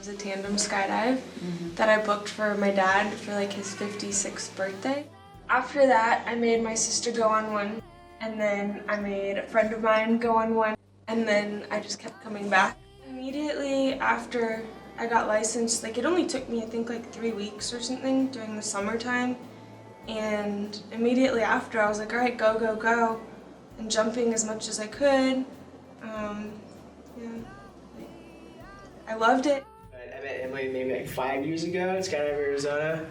was a tandem skydive that I booked for my dad for like his 56th birthday. After that, I made my sister go on one, and then I made a friend of mine go on one, and then I just kept coming back. Immediately after I got licensed, like it only took me I think like 3 weeks or something during the summertime, and immediately after I was like, all right, go, go, go, and jumping as much as I could. Yeah, I loved it. I met Emily maybe like 5 years ago in Skydive, Arizona.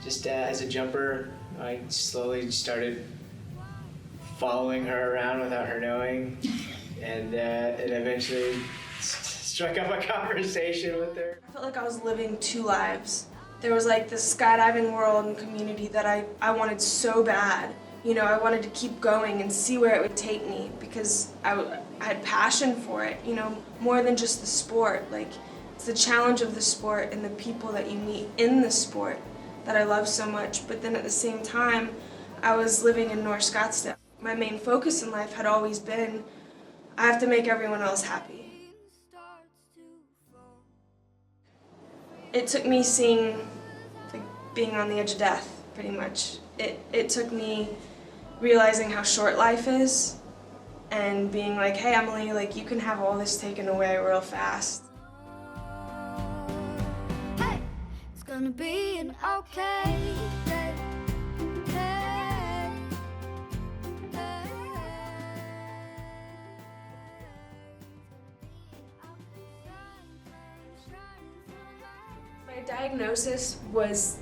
Just as a jumper, I slowly started following her around without her knowing, and eventually struck up a conversation with her. I felt like I was living two lives. There was like this skydiving world and community that I wanted so bad. You know, I wanted to keep going and see where it would take me because I had passion for it, you know, more than just the sport. Like, it's the challenge of the sport and the people that you meet in the sport that I love so much. But then at the same time, I was living in North Scottsdale. My main focus in life had always been, I have to make everyone else happy. It took me being on the edge of death, pretty much. It took me realizing how short life is and being like, hey Emily, like you can have all this taken away real fast. Hey, it's gonna be an okay day. Hey, hey. My diagnosis was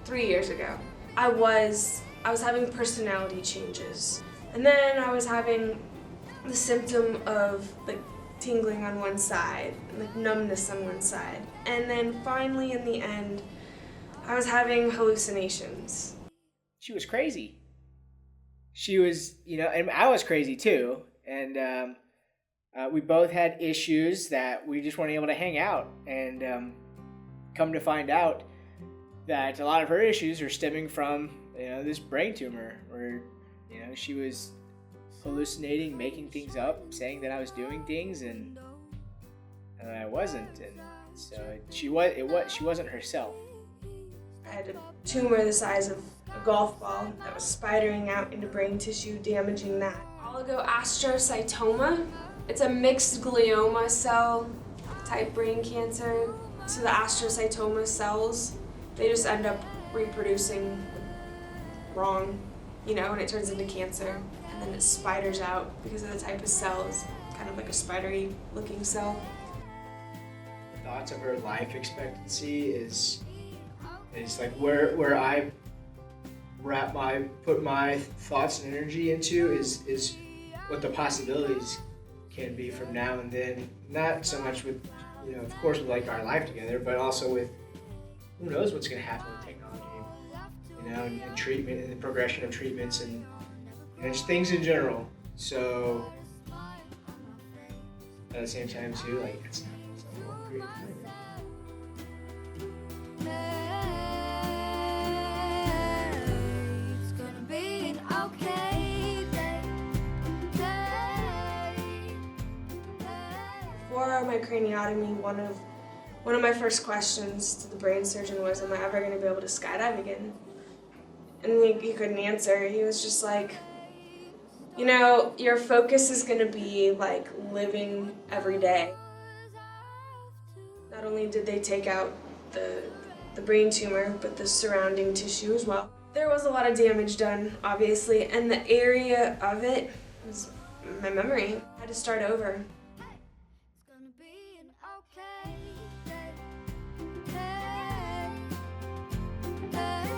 3 years ago. I was having personality changes. And then I was having the symptom of like tingling on one side, and like numbness on one side. And then finally in the end, I was having hallucinations. She was crazy. She was, and I was crazy too. And we both had issues that we just weren't able to hang out. And come to find out that a lot of her issues are stemming from, this brain tumor where, she was hallucinating, making things up, saying that I was doing things and I wasn't. And so she wasn't herself. I had a tumor the size of a golf ball that was spidering out into brain tissue, damaging that. Oligoastrocytoma. It's a mixed glioma cell type brain cancer. So the astrocytoma cells, they just end up reproducing wrong, and it turns into cancer. And then it spiders out because of the type of cells, kind of like a spidery looking cell. The thoughts of her life expectancy is like where I put my thoughts and energy into is what the possibilities can be from now and then. Not so much with, of course with like our life together, but also with who knows what's going to happen with technology, and treatment and the progression of treatments and just things in general. So at the same time too, like it's a great thing. It's gonna be an okay day. Before my craniotomy, one of my first questions to the brain surgeon was, am I ever going to be able to skydive again? And he couldn't answer. He was just like, your focus is going to be like living every day. Not only did they take out the brain tumor, but the surrounding tissue as well. There was a lot of damage done, obviously, and the area of it was my memory. I had to start over. It's gonna be an okay day. It's gonna be an okay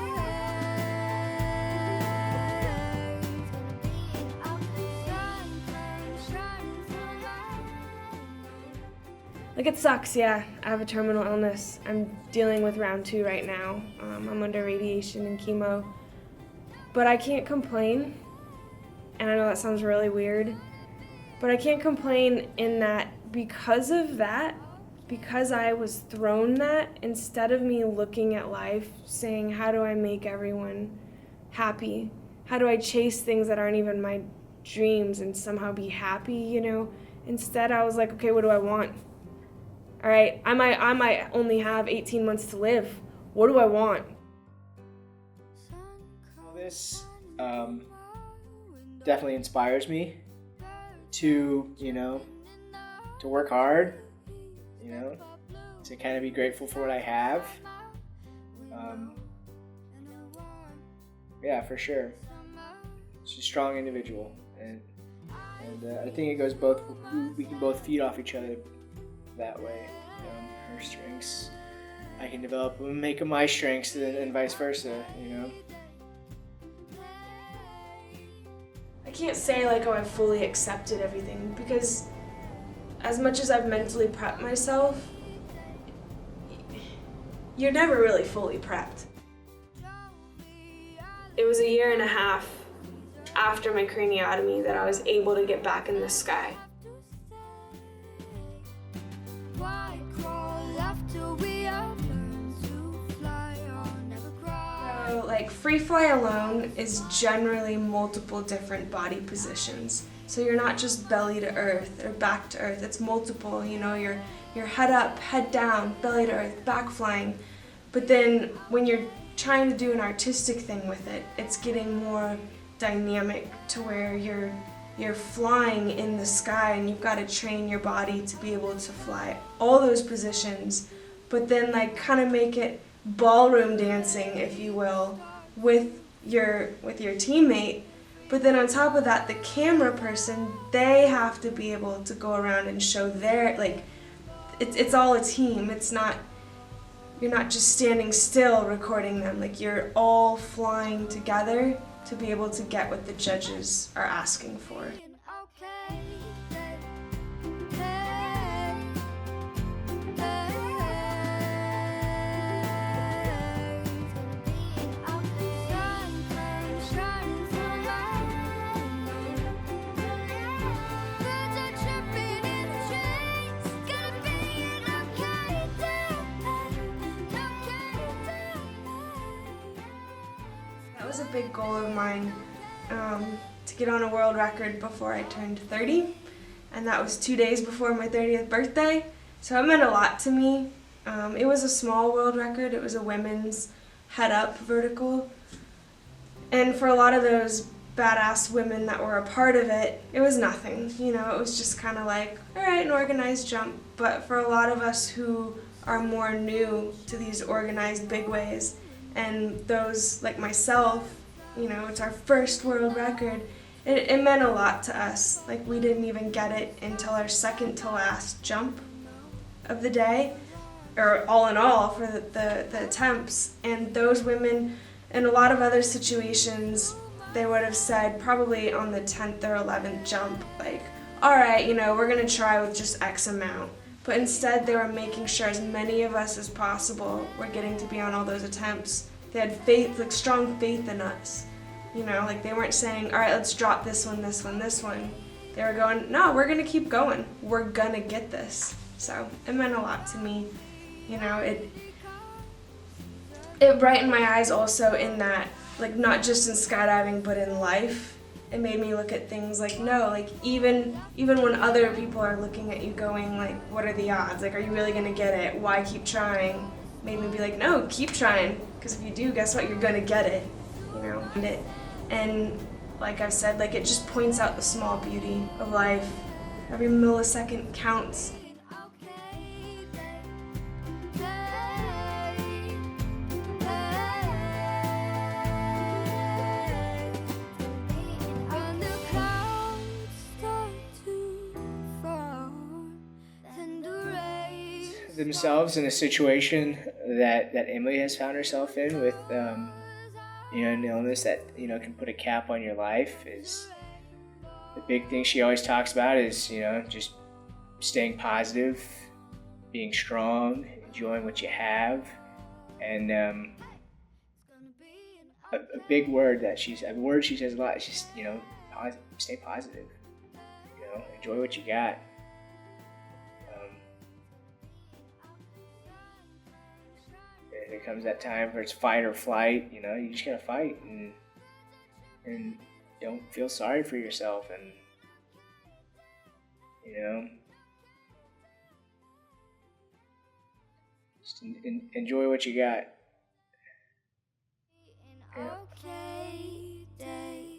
Like, it sucks, yeah. I have a terminal illness. I'm dealing with round 2 right now. I'm under radiation and chemo. But I can't complain. And I know that sounds really weird. But I can't complain in that because of that, because I was thrown that, instead of me looking at life saying, how do I make everyone happy? How do I chase things that aren't even my dreams and somehow be happy, Instead, I was like, okay, what do I want? All right, I might only have 18 months to live. What do I want? Well, this definitely inspires me to, to work hard, to kind of be grateful for what I have. Yeah, for sure. She's a strong individual, and I think it goes both. We can both feed off each other that way. Her strengths, I can develop and make them my strengths, and vice versa. I can't say like, oh, I've fully accepted everything, because as much as I've mentally prepped myself, you're never really fully prepped. It was a year and a half after my craniotomy that I was able to get back in the sky. Why crawl after we have learned to fly? I'll never cry. So, like, free fly alone is generally multiple different body positions. So you're not just belly to earth or back to earth, it's multiple, you're head up, head down, belly to earth, back flying. But then when you're trying to do an artistic thing with it, it's getting more dynamic to where you're flying in the sky, and you've got to train your body to be able to fly all those positions, but then like kind of make it ballroom dancing, if you will, with your teammate. But then on top of that, the camera person, they have to be able to go around and show their, like, it's all a team. It's not, you're not just standing still recording them, like you're all flying together to be able to get what the judges are asking for. Okay, hey, hey, hey. Shining so bright. Birds are chirping in the trees. Gonna be an okay day, okay day. That was a big goal of mine, to get on a world record before I turned 30, and that was 2 days before my 30th birthday, so it meant a lot to me. It was a small world record. It was a women's head-up vertical, and for a lot of those badass women that were a part of it, it was nothing. It was just kind of like, all right, an organized jump. But for a lot of us who are more new to these organized big ways, and those like myself, it's our first world record, it meant a lot to us. Like, we didn't even get it until our second to last jump of the day, or all in all for the attempts. And those women, in a lot of other situations, they would have said probably on the 10th or 11th jump, like, all right, we're gonna try with just X amount. But instead, they were making sure as many of us as possible were getting to be on all those attempts. They had faith, like strong faith in us. Like they weren't saying, all right, let's drop this one, this one, this one. They were going, no, we're gonna keep going. We're gonna get this. So it meant a lot to me. It brightened my eyes also in that, like, not just in skydiving, but in life. It made me look at things like, no, like even when other people are looking at you going like, what are the odds? Like, are you really gonna get it? Why keep trying? Made me be like, no, keep trying, because if you do, guess what? You're gonna get it, And like I've said, like, it just points out the small beauty of life. Every millisecond counts. Themselves in a situation that Emily has found herself in with an illness that can put a cap on your life, is the big thing she always talks about is just staying positive, being strong, enjoying what you have, and a big word that she says a lot is just stay positive, enjoy what you got. There comes that time where it's fight or flight. You just gotta fight and don't feel sorry for yourself, and Just enjoy what you got. An okay day.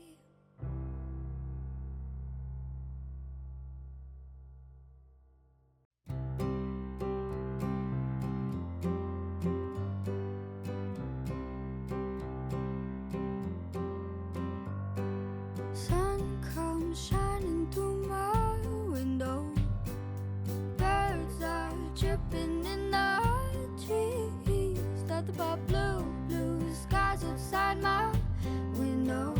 Sun comes shining through my window. Birds are chirping in the trees. Nothing but blue, blue skies outside my window.